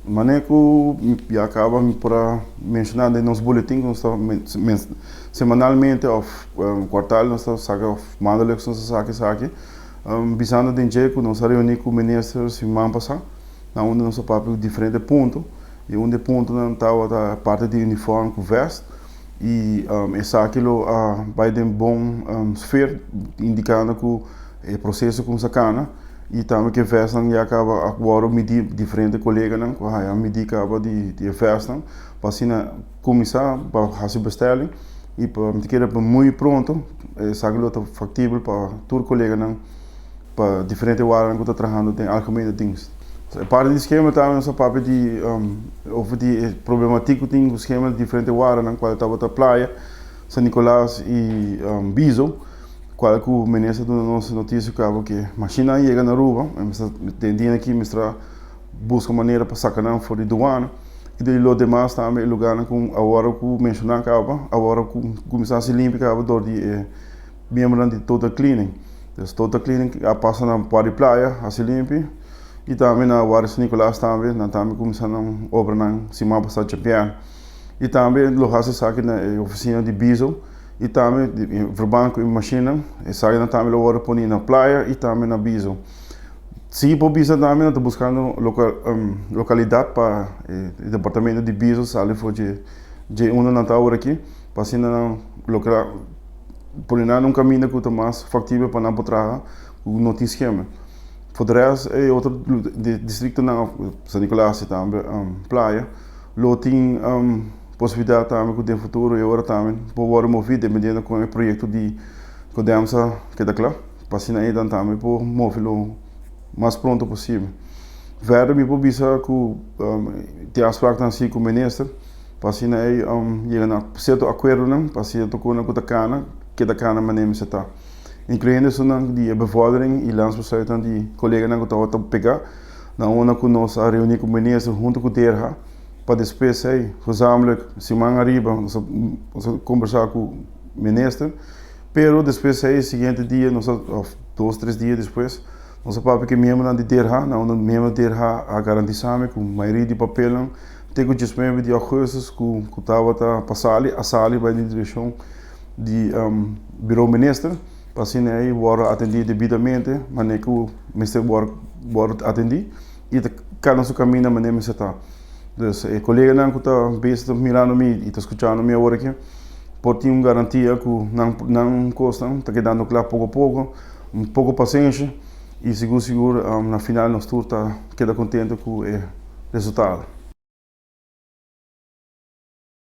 Maneco já acaba para mencionar de nos boletim que nós semanalmente ou quartal nós saca maandelijks nós saca bisando de jeito nós reunimos com ministros e mampasa na onde nós papel diferente ponto e onde ponto não está a parte de uniforme com veste e essa aquilo vai de bom sfeer indicando que o processo com sacana e também que festa já acaba agora medir diferente colega não que a medir acaba de festa para assim começar para fazer bestelling e para me querer muito pronto aquilo está factível para todo colega não para diferente áreas que está trabalhando tem algemene dienst. Parte do esquema também nosso papel de over die problematiek tem o esquema de diferente áreas não qual estava a praia São Nicolás e Biso qual que o ministro do nosso notícia que máquina chega na rua tem dia aqui mostrar busca maneira para sacar fora de doana e daí os demais também lugar com a hora que mencionar a hora que começar a se limpar do de membro de total cleaning então total cleaning passa na parte de praia a se limpar e também na área São Nicolás também começando a obra na cima para champion e também lugar se sabe na oficina de Biso e também verbando com a máquina e sai na também agora pôr na praia e também na Biso se por Biso também estou buscando localidade para o departamento de Biso sale for de onde não está agora aqui para assim não local por um caminho que está mais factível para não trabalhar o notícia esquema por resto é outro distrito na São Nicolás também praia lá tem possibilidade também que no futuro e agora também pode mover dependendo com o projeto de que demos que dá claro para assim aí também pode mover o mais pronto possível verder me pode bisa que tem afspraak assim com o ministro para assim aí chega a certo acordo não para assim tocar com a cana que da cana maneira se está incluindo isso na de bevordering e landsbesluiten die collega na que está pegar na onda que nós a reunir com o ministro junto com o DRH para depois aí gezamenlijk semana arriba nós conversar com o ministro pero depois aí seguinte dia nós 2-3 dias depois nós papo que membro de DRH na onda membro de DRH a garantir com maioria de papel tem que disponível de acordos que estava passar a sala vai na direção de bureau ministro para assim aí bora atender devidamente maneira que o ministro bora atender e cada nosso caminho maneira se está dus colega não que está bezig mirando me e está escutando me agora aqui por ter garantia que não custa está quedando claro pouco paciência e seguro na final nós todos está queda contente com o resultado